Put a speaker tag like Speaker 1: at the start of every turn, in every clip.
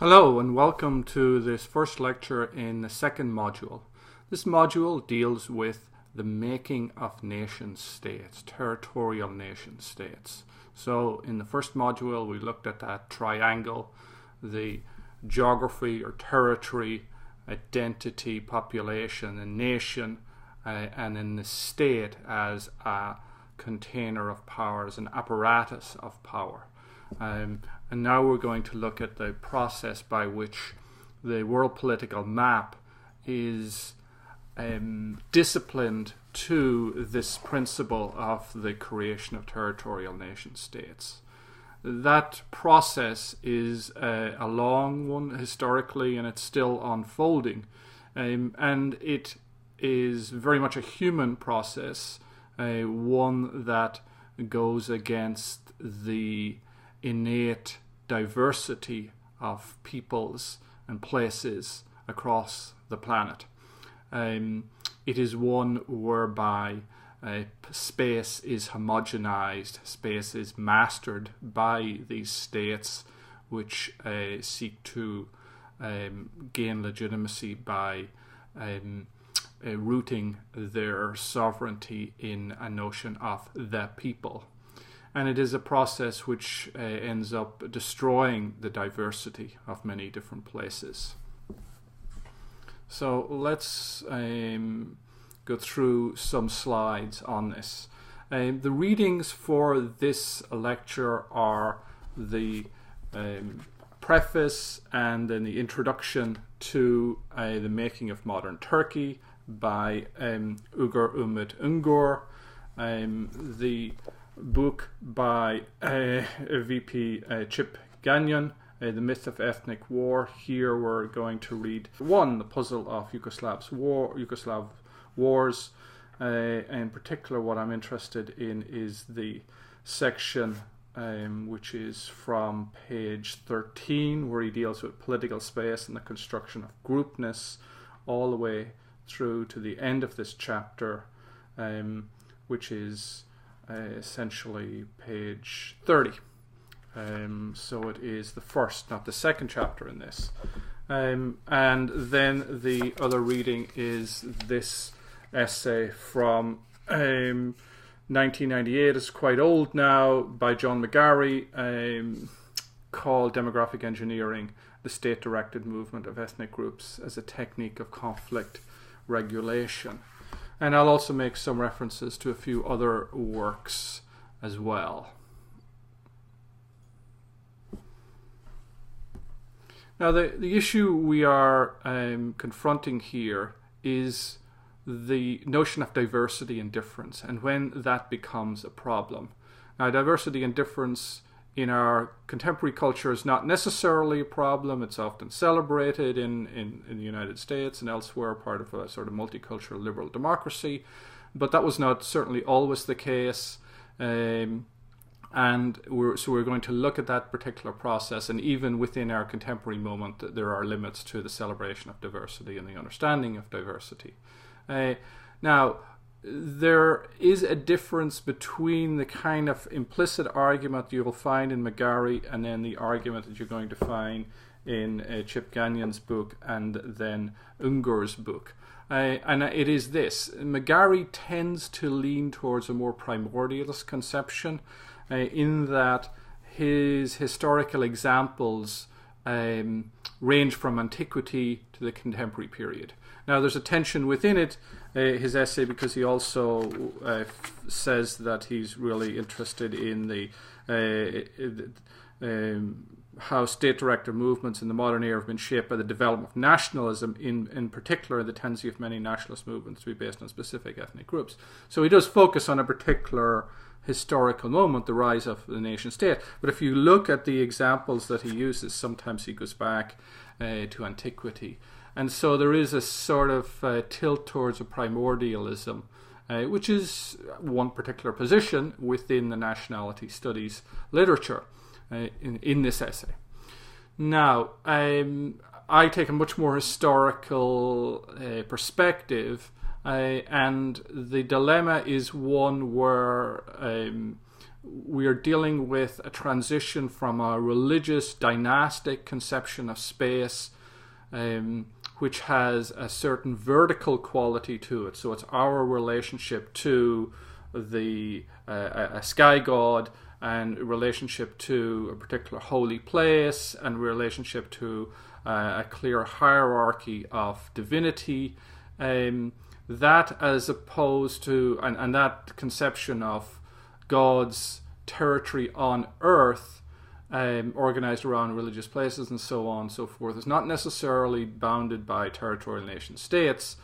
Speaker 1: Hello and welcome to this first lecture in the second module. This module deals with the making of nation states, territorial nation states. So in the first module we looked at that triangle, the geography or territory, identity, population, and nation, and then the state as a container of power, as an apparatus of power. And now we're going to look at the process by which the world political map is disciplined to this principle of the creation of territorial nation states. That process is a long one historically, and it's still unfolding. And it is very much a human process, one that goes against the innate diversity of peoples and places across the planet. It is one whereby space is homogenized, space is mastered by these states which seek to gain legitimacy by rooting their sovereignty in a notion of the people. And it is a process which ends up destroying the diversity of many different places. So let's go through some slides on this. The readings for this lecture are the preface and then the introduction to the making of modern Turkey by Ugur, Umit, Ungor, the book by VP Chip Gagnon, The Myth of Ethnic War. Here we're going to read the puzzle of Yugoslav wars. In particular, what I'm interested in is the section which is from page 13, where he deals with political space and the construction of groupness, all the way through to the end of this chapter, which is essentially page 30. So it is the first, not the second chapter in this. And then the other reading is this essay from 1998. It's quite old now, by John McGarry, called Demographic Engineering, the State-Directed Movement of Ethnic Groups as a Technique of Conflict Regulation. And I'll also make some references to a few other works as well. Now, the issue we are confronting here is the notion of diversity and difference, and when that becomes a problem. Now, diversity and difference in our contemporary culture is not necessarily a problem. It's often celebrated in the United States and elsewhere, part of a sort of multicultural liberal democracy. But that was not certainly always the case. And we're going to look at that particular process. And even within our contemporary moment, there are limits to the celebration of diversity and the understanding of diversity. Now, there is a difference between the kind of implicit argument you'll find in McGarry and then the argument that you're going to find in Chip Gagnon's book and then Ungor's book. And it is this. McGarry tends to lean towards a more primordialist conception in that his historical examples range from antiquity to the contemporary period. Now, there's a tension within it, his essay, because he also says that he's really interested in the how state-directed movements in the modern era have been shaped by the development of nationalism, in particular the tendency of many nationalist movements to be based on specific ethnic groups. So he does focus on a particular historical moment, the rise of the nation state. But if you look at the examples that he uses, sometimes he goes back to antiquity. And so there is a sort of tilt towards a primordialism, which is one particular position within the nationality studies literature in this essay. Now, I take a much more historical perspective, and the dilemma is one where we are dealing with a transition from a religious dynastic conception of space, which has a certain vertical quality to it. So it's our relationship to a sky god, and relationship to a particular holy place, and relationship to a clear hierarchy of divinity. That, as opposed to, and that conception of God's territory on earth, organized around religious places and so on and so forth, is not necessarily bounded by territorial nation states.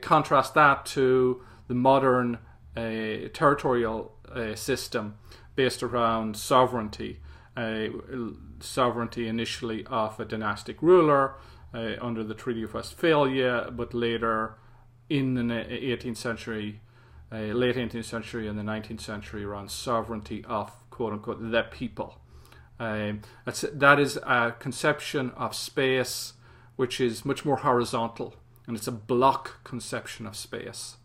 Speaker 1: Contrast that to the modern territorial system based around sovereignty. Sovereignty initially of a dynastic ruler under the Treaty of Westphalia, but later in the 18th century, late 18th century and the 19th century, around sovereignty of, quote-unquote, the people. That is a conception of space which is much more horizontal, and it's a block conception of space.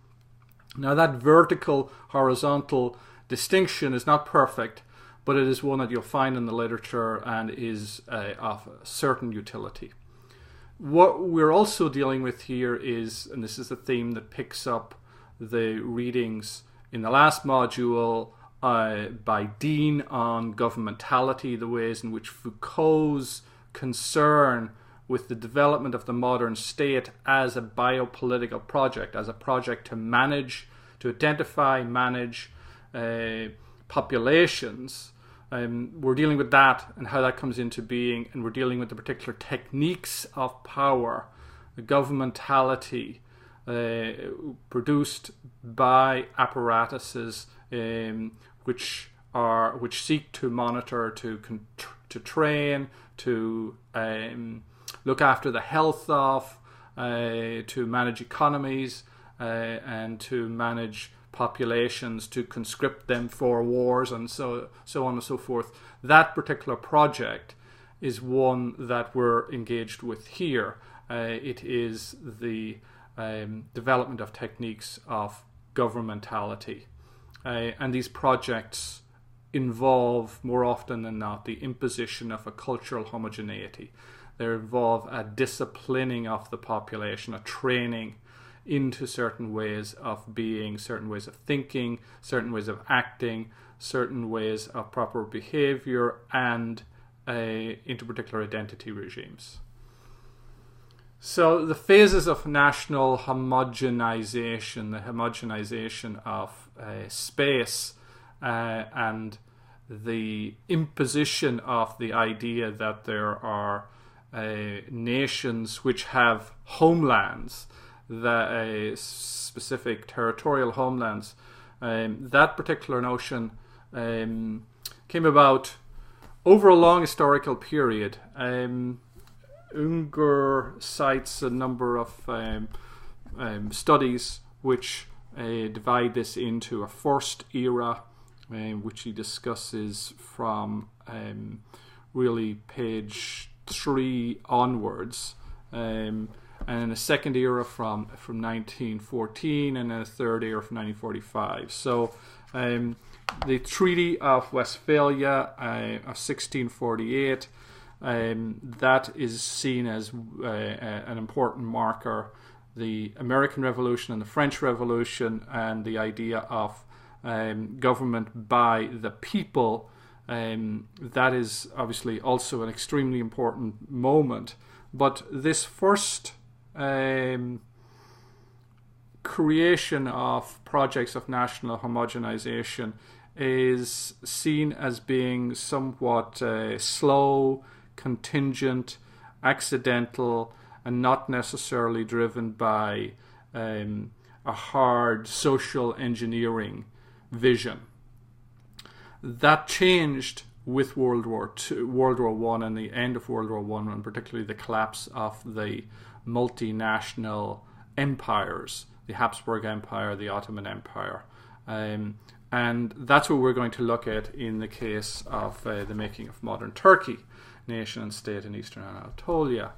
Speaker 1: Now, that vertical horizontal distinction is not perfect, but it is one that you'll find in the literature and is of a certain utility. What we're also dealing with here is, and this is a theme that picks up the readings in the last module by Dean on governmentality, the ways in which Foucault's concern with the development of the modern state as a biopolitical project, as a project to manage, to identify, manage populations. We're dealing with that and how that comes into being, and we're dealing with the particular techniques of power, the governmentality produced by apparatuses which seek to monitor, to train, to look after the health of, to manage economies, and to manage populations, to conscript them for wars, and so on and so forth. That particular project is one that we're engaged with here. It is the development of techniques of governmentality. And these projects involve, more often than not, the imposition of a cultural homogeneity. They involve a disciplining of the population, a training into certain ways of being, certain ways of thinking, certain ways of acting, certain ways of proper behavior, and into particular identity regimes. So the phases of national homogenization, the homogenization of space, and the imposition of the idea that there are nations which have homelands, specific territorial homelands. That particular notion came about over a long historical period. Ungor cites a number of studies which divide this into a first era, which he discusses from really page 3 onwards, and in a second era from 1914, and then a third era from 1945. So the Treaty of Westphalia of 1648, that is seen as an important marker. The American Revolution and the French Revolution, and the idea of government by the people, that is obviously also an extremely important moment. But this first creation of projects of national homogenization is seen as being somewhat slow, contingent, accidental, and not necessarily driven by a hard social engineering vision. That changed with World War I, and the end of World War I, and particularly the collapse of the multinational empires, the Habsburg Empire, the Ottoman Empire. And that's what we're going to look at in the case of the making of modern Turkey, nation and state in Eastern Anatolia.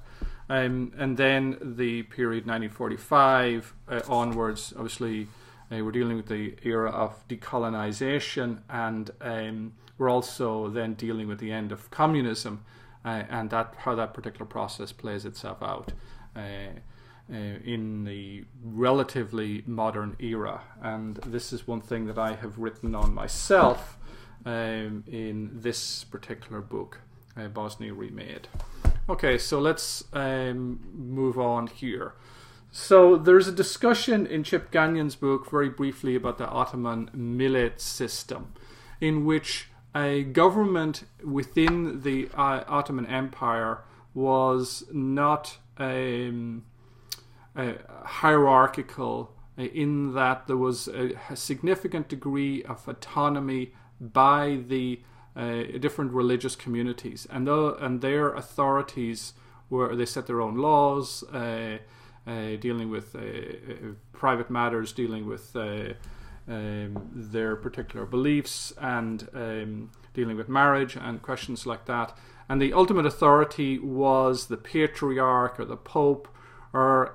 Speaker 1: And then the period 1945 onwards, obviously We're dealing with the era of decolonization, and we're also then dealing with the end of communism, and how that particular process plays itself out in the relatively modern era. And this is one thing that I have written on myself in this particular book, Bosnia Remade. Okay, so let's move on here. So there's a discussion in Chip Gagnon's book very briefly about the Ottoman millet system, in which a government within the Ottoman Empire was not hierarchical, in that there was a significant degree of autonomy by the different religious communities, and their authorities they set their own laws, dealing with private matters, dealing with their particular beliefs, and dealing with marriage and questions like that. And the ultimate authority was the patriarch or the pope, or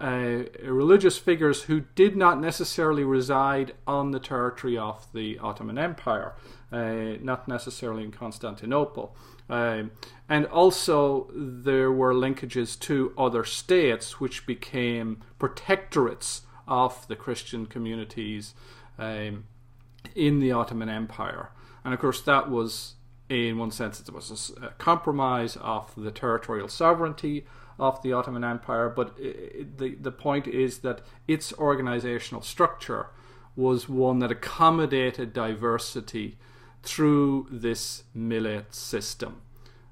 Speaker 1: religious figures who did not necessarily reside on the territory of the Ottoman Empire, not necessarily in Constantinople. And also there were linkages to other states which became protectorates of the Christian communities in the Ottoman Empire. And of course that was, in one sense, it was a compromise of the territorial sovereignty of the Ottoman Empire, but the point is that its organizational structure was one that accommodated diversity through this millet system.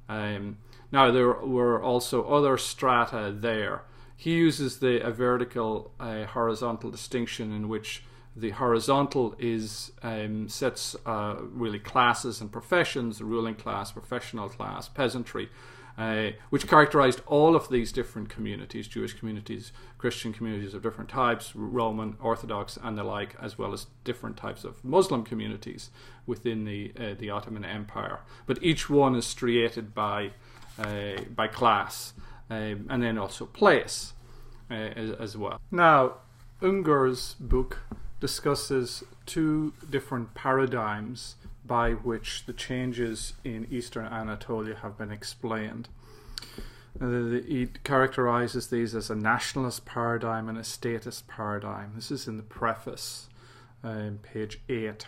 Speaker 1: Now there were also other strata there. He uses a vertical horizontal distinction, in which the horizontal is sets really classes and professions: the ruling class, professional class, peasantry, which characterized all of these different communities: Jewish communities, Christian communities of different types, Roman, Orthodox, and the like, as well as different types of Muslim communities within the Ottoman Empire. But each one is striated by class, and then also place as well. Now, Ungur's book discusses two different paradigms by which the changes in Eastern Anatolia have been explained. He characterizes these as a nationalist paradigm and a statist paradigm. This is in the preface, page 8.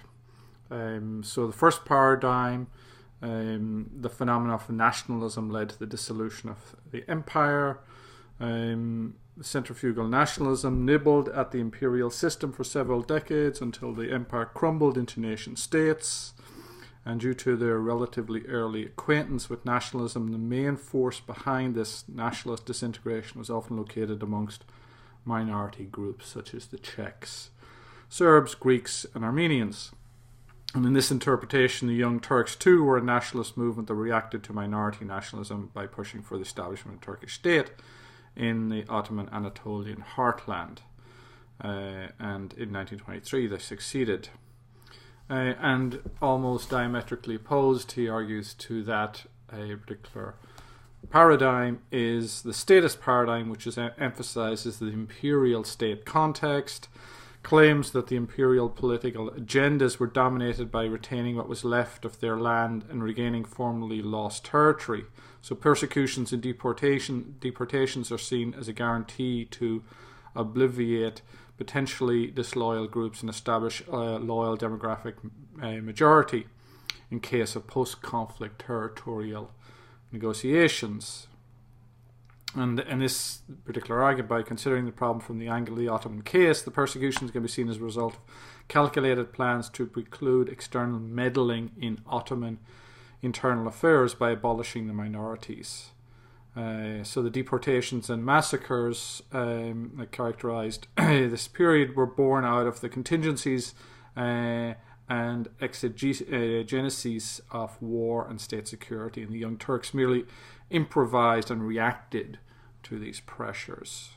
Speaker 1: So the first paradigm, the phenomenon of nationalism led to the dissolution of the empire. Centrifugal nationalism nibbled at the imperial system for several decades until the empire crumbled into nation states. And due to their relatively early acquaintance with nationalism, the main force behind this nationalist disintegration was often located amongst minority groups such as the Czechs, Serbs, Greeks, and Armenians. And in this interpretation, the Young Turks too were a nationalist movement that reacted to minority nationalism by pushing for the establishment of a Turkish state in the Ottoman Anatolian heartland. And in 1923 they succeeded. And almost diametrically opposed, he argues, to that particular paradigm is the statist paradigm, which emphasizes the imperial state context, claims that the imperial political agendas were dominated by retaining what was left of their land and regaining formerly lost territory. So persecutions and deportations are seen as a guarantee to obviate potentially disloyal groups and establish a loyal demographic majority in case of post-conflict territorial negotiations. And in this particular argument, by considering the problem from the angle of the Ottoman case, the persecutions can be seen as a result of calculated plans to preclude external meddling in Ottoman internal affairs by abolishing the minorities. So the deportations and massacres that characterized this period were born out of the contingencies and exigencies of war and state security, and the Young Turks merely improvised and reacted to these pressures.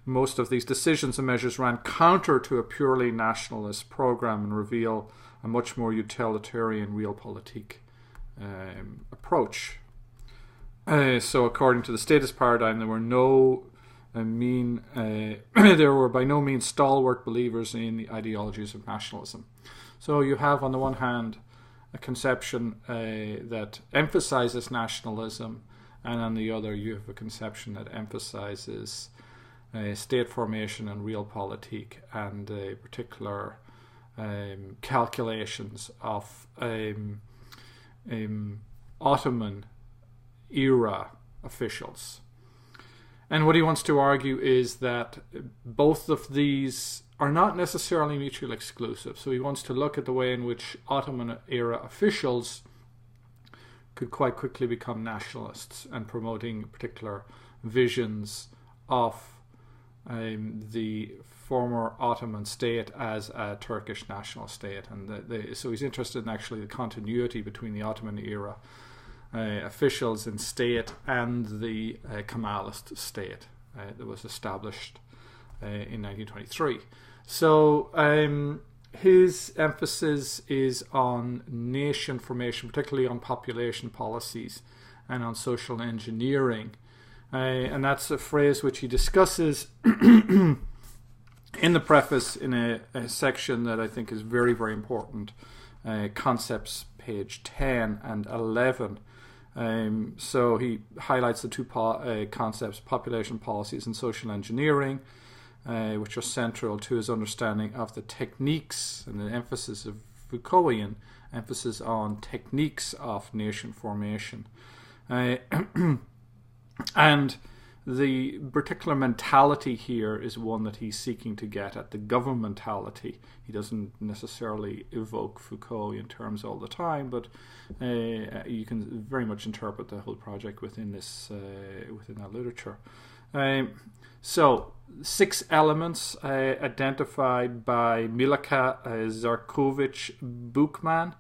Speaker 1: Most of these decisions and measures ran counter to a purely nationalist program and reveal a much more utilitarian realpolitik approach. So according to the statist paradigm, there were no they were by no means stalwart believers in the ideologies of nationalism. So you have, on the one hand, a conception that emphasizes nationalism, and on the other, you have a conception that emphasizes state formation and realpolitik, and particular calculations of Ottoman era officials. And what he wants to argue is that both of these are not necessarily mutually exclusive. So he wants to look at the way in which Ottoman era officials could quite quickly become nationalists and promoting particular visions of the former Ottoman state as a Turkish national state. And so he's interested in actually the continuity between the Ottoman era officials in state and the Kemalist state that was established in 1923. So his emphasis is on nation formation, particularly on population policies and on social engineering. And that's a phrase which he discusses in the preface in a section that I think is very, very important. Concepts, page 10 and 11. So he highlights the two concepts, population policies and social engineering, which are central to his understanding of the techniques and the emphasis of Foucaultian emphasis on techniques of nation formation. And the particular mentality here is one that he's seeking to get at, the governmentality. He doesn't necessarily evoke Foucault in terms all the time, but you can very much interpret the whole project within this within that literature. So 6 elements identified by Milaka Zarkovich Buchman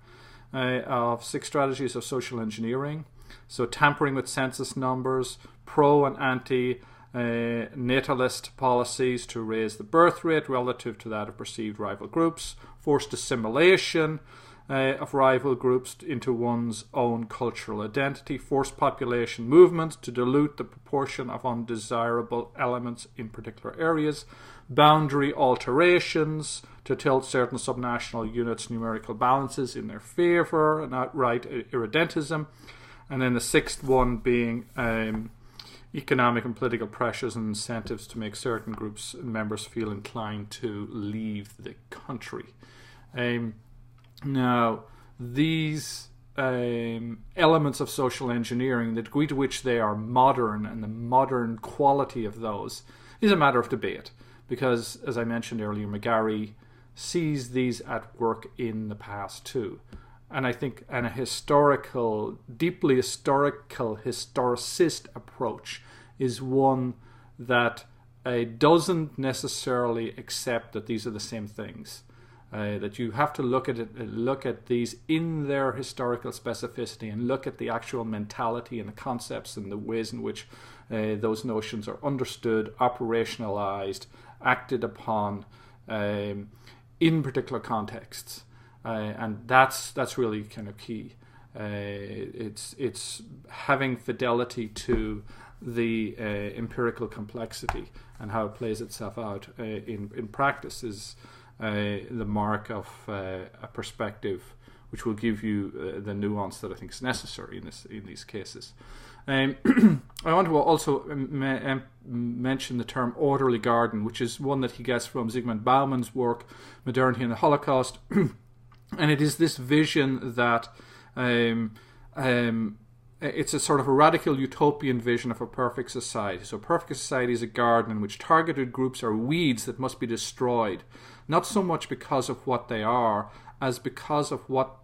Speaker 1: of 6 strategies of social engineering. So tampering with census numbers, pro and anti-natalist policies to raise the birth rate relative to that of perceived rival groups, forced assimilation of rival groups into one's own cultural identity, forced population movements to dilute the proportion of undesirable elements in particular areas, boundary alterations to tilt certain subnational units' numerical balances in their favour, and outright irredentism. And then the 6th one being economic and political pressures and incentives to make certain groups and members feel inclined to leave the country. Now, these elements of social engineering, the degree to which they are modern and the modern quality of those is a matter of debate. Because, as I mentioned earlier, McGarry sees these at work in the past too. And I think a deeply historical, historicist approach is one that doesn't necessarily accept that these are the same things. That you have to look at these in their historical specificity and look at the actual mentality and the concepts and the ways in which those notions are understood, operationalized, acted upon in particular contexts. And that's really kind of key. It's having fidelity to the empirical complexity and how it plays itself out in practice is the mark of a perspective which will give you the nuance that I think is necessary in these cases. I want to also mention the term orderly garden, which is one that he gets from Zygmunt Bauman's work, Modernity and the Holocaust. And it is this vision that it's a sort of a radical utopian vision of a perfect society. So a perfect society is a garden in which targeted groups are weeds that must be destroyed, not so much because of what they are, as because of what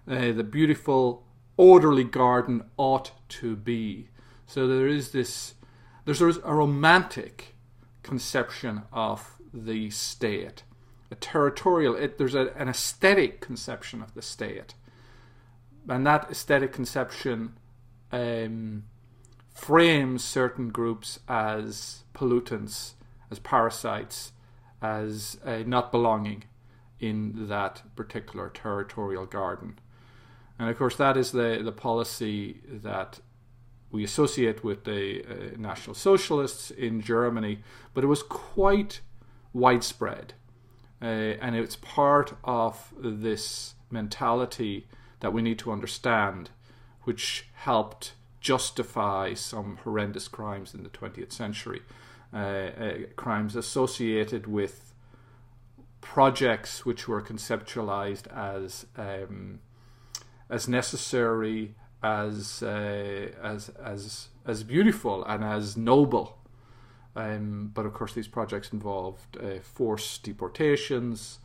Speaker 1: the beautiful, orderly garden ought to be. So there's a romantic conception of the state. A territorial, there's an aesthetic conception of the state, and that aesthetic conception frames certain groups as pollutants, as parasites, as not belonging in that particular territorial garden. And of course that is the policy that we associate with the National Socialists in Germany, but it was quite widespread. And it's part of this mentality that we need to understand, which helped justify some horrendous crimes in the 20th century. Crimes associated with projects which were conceptualized as necessary, as beautiful and as noble. But of course these projects involved forced deportations,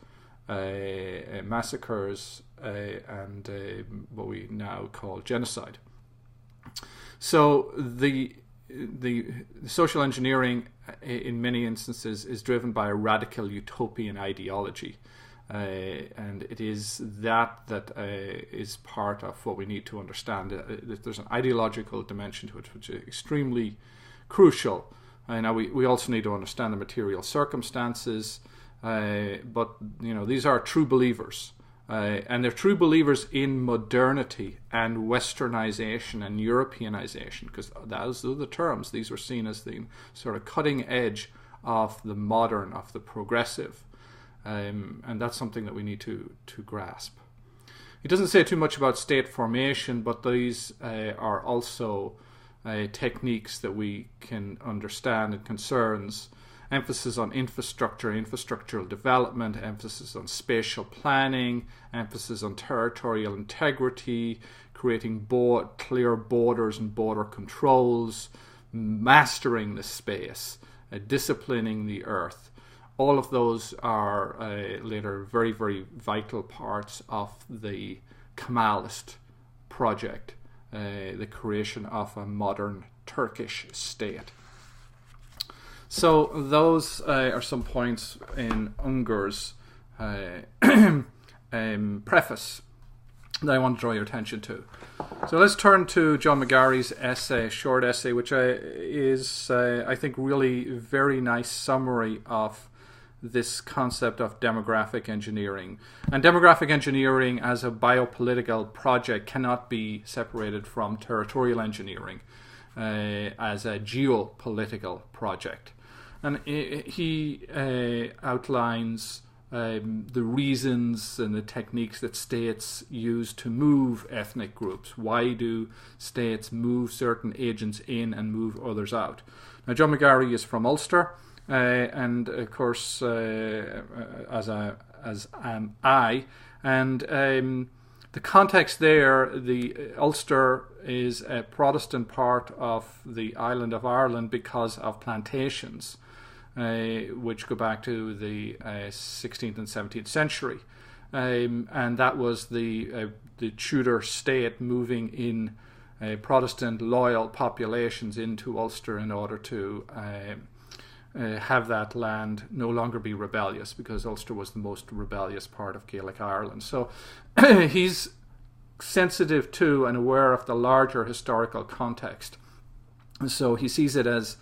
Speaker 1: massacres, and what we now call genocide. So the social engineering in many instances is driven by a radical utopian ideology. And it is that is part of what we need to understand. There's an ideological dimension to it which is extremely crucial. Now we also need to understand the material circumstances, but these are true believers, and they're true believers in modernity and westernization and Europeanization, because those are the terms. These were seen as the sort of cutting edge of the modern, of the progressive, and that's something that we need to grasp. It doesn't say too much about state formation, but these are also techniques that we can understand, and concerns. Emphasis on infrastructure, infrastructural development, emphasis on spatial planning, emphasis on territorial integrity, creating clear borders and border controls, mastering the space, disciplining the earth. All of those are later very, very vital parts of the Kemalist project. The creation of a modern Turkish state. So those are some points in Ungur's preface that I want to draw your attention to. So let's turn to John McGarry's essay, short essay, which is, I think, really very nice summary of this concept of demographic engineering. And demographic engineering as a biopolitical project cannot be separated from territorial engineering as a geopolitical project. And he outlines the reasons and the techniques that states use to move ethnic groups. Why do states move certain agents in and move others out? Now, John McGarry is from Ulster. And of course, as am I, and the context there, the Ulster is a Protestant part of the island of Ireland because of plantations, which go back to the 16th and 17th century, and that was the Tudor state moving in Protestant loyal populations into Ulster in order to have that land no longer be rebellious, because Ulster was the most rebellious part of Gaelic Ireland. So he's sensitive to and aware of the larger historical context. So he sees it as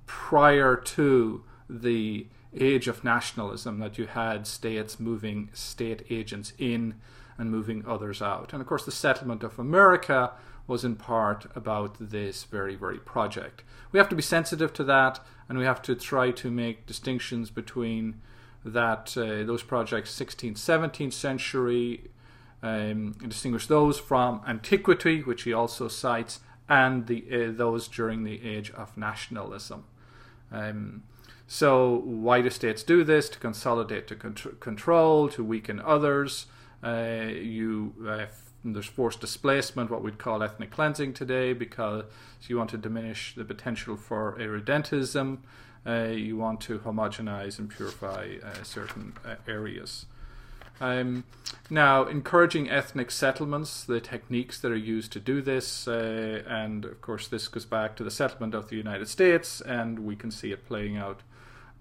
Speaker 1: prior to the age of nationalism, that you had states moving state agents in and moving others out. And of course the settlement of America was in part about this very, very project. We have to be sensitive to that, and we have to try to make distinctions between that those projects 16th, 17th century, distinguish those from antiquity, which he also cites, and those during the age of nationalism. So why do states do this? To consolidate, to control, to weaken others. There's forced displacement, what we'd call ethnic cleansing today, because you want to diminish the potential for irredentism. You want to homogenize and purify certain areas. Now, encouraging ethnic settlements, the techniques that are used to do this, and of course this goes back to the settlement of the United States, and we can see it playing out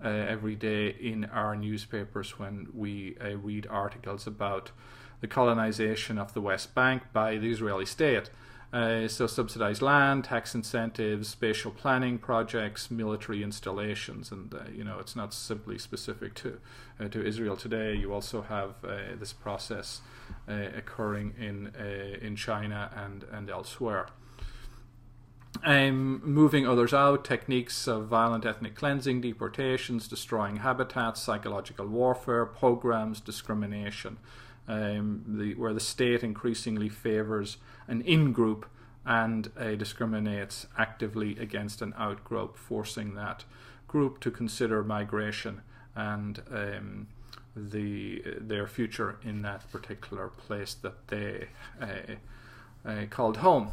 Speaker 1: every day in our newspapers when we read articles about the colonization of the West Bank by the Israeli state. So subsidized land, tax incentives, spatial planning projects, military installations, and it's not simply specific to Israel today. You also have this process occurring in China and elsewhere. Moving others out, techniques of violent ethnic cleansing, deportations, destroying habitats, psychological warfare, pogroms, discrimination, where the state increasingly favours an in-group and discriminates actively against an out-group, forcing that group to consider migration and their future in that particular place that they called home.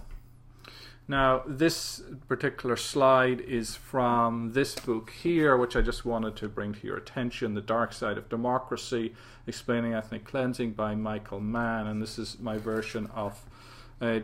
Speaker 1: Now, this particular slide is from this book here, which I just wanted to bring to your attention, The Dark Side of Democracy, Explaining Ethnic Cleansing by Michael Mann. And this is my version of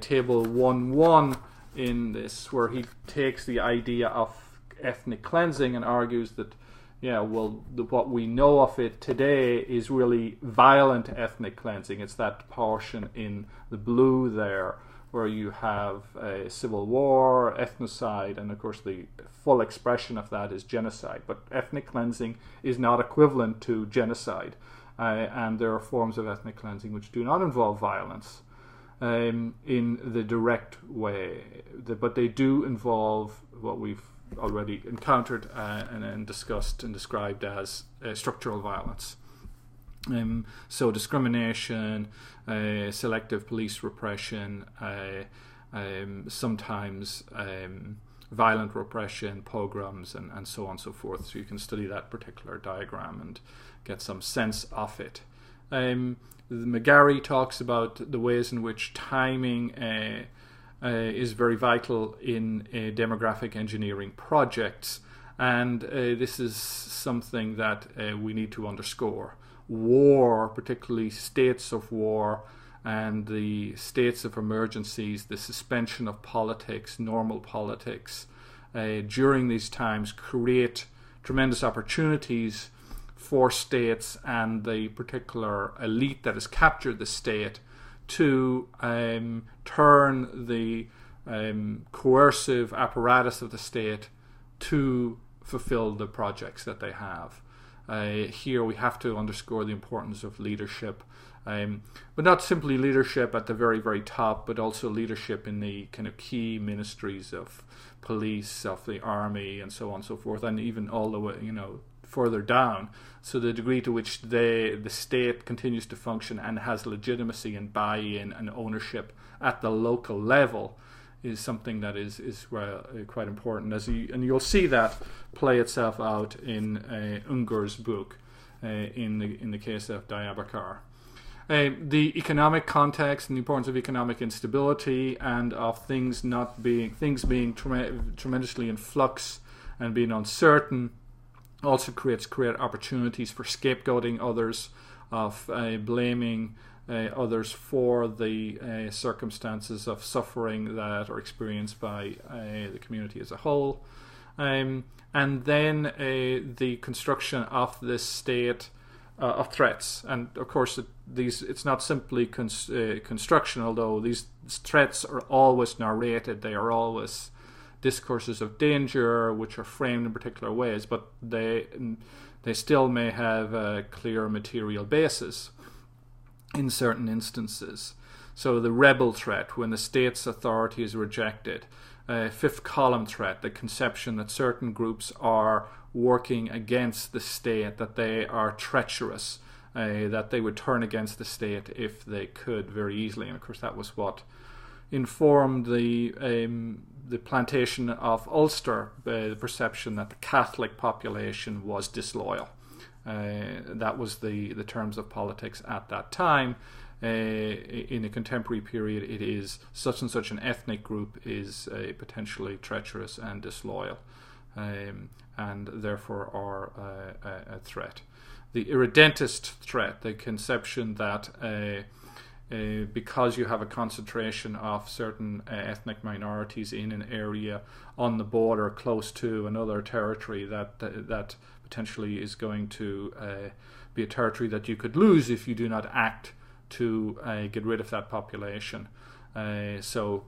Speaker 1: Table 1.1 in this, where he takes the idea of ethnic cleansing and argues that, what we know of it today is really violent ethnic cleansing. It's that portion in the blue there, where you have civil war, ethnocide, and of course the full expression of that is genocide. But ethnic cleansing is not equivalent to genocide, and there are forms of ethnic cleansing which do not involve violence in the direct way, but they do involve what we've already encountered and discussed and described as structural violence. So discrimination, selective police repression, sometimes violent repression, pogroms, and so on and so forth. So you can study that particular diagram and get some sense of it. McGarry talks about the ways in which timing is very vital in demographic engineering projects, and this is something that we need to underscore. War, particularly states of war and the states of emergencies, the suspension of politics, normal politics, during these times create tremendous opportunities for states and the particular elite that has captured the state to turn the coercive apparatus of the state to fulfill the projects that they have. Here we have to underscore the importance of leadership, but not simply leadership at the very, very top, but also leadership in the kind of key ministries of police, of the army, and so on and so forth, and even all the way, further down. So the degree to which the state continues to function and has legitimacy and buy-in and ownership at the local level is something that is quite important. And you'll see that play itself out in Ungur's book in the case of Diyarbakir. The economic context and the importance of economic instability and of things being tremendously in flux and being uncertain also create opportunities for scapegoating others, of blaming others for the circumstances of suffering that are experienced by the community as a whole, and then the construction of this state of threats. And of course it's not simply construction, although these threats are always narrated. They are always discourses of danger which are framed in particular ways, but they still may have a clear material basis in certain instances. So the rebel threat, when the state's authority is rejected, fifth column threat, the conception that certain groups are working against the state, that they are treacherous, that they would turn against the state if they could very easily. And of course that was what informed the plantation of Ulster, the perception that the Catholic population was disloyal. That was the terms of politics at that time. In a contemporary period, it is such and such an ethnic group is potentially treacherous and disloyal, and therefore are a threat. The irredentist threat, the conception that because you have a concentration of certain ethnic minorities in an area on the border close to another territory, that potentially is going to be a territory that you could lose if you do not act to get rid of that population. So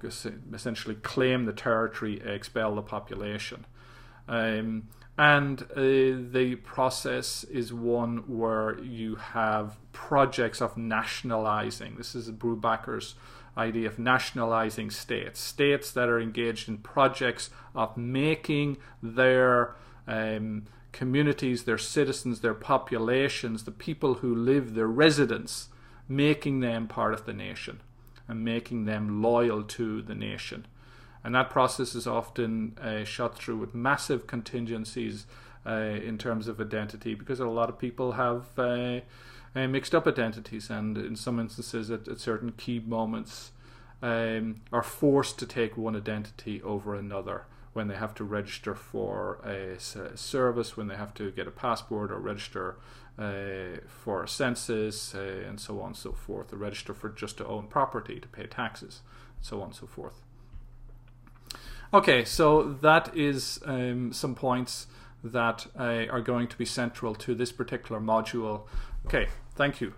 Speaker 1: essentially claim the territory, expel the population. And the process is one where you have projects of nationalizing. This is Brubaker's idea of nationalizing states, states that are engaged in projects of making their communities, their citizens, their populations, the people who live, their residents, making them part of the nation and making them loyal to the nation. And that process is often shot through with massive contingencies in terms of identity, because a lot of people have mixed up identities, and in some instances at certain key moments are forced to take one identity over another when they have to register for a service, when they have to get a passport or register for a census, and so on and so forth, or register for just to own property, to pay taxes, so on and so forth. Okay, so that is some points that are going to be central to this particular module. Okay, thank you.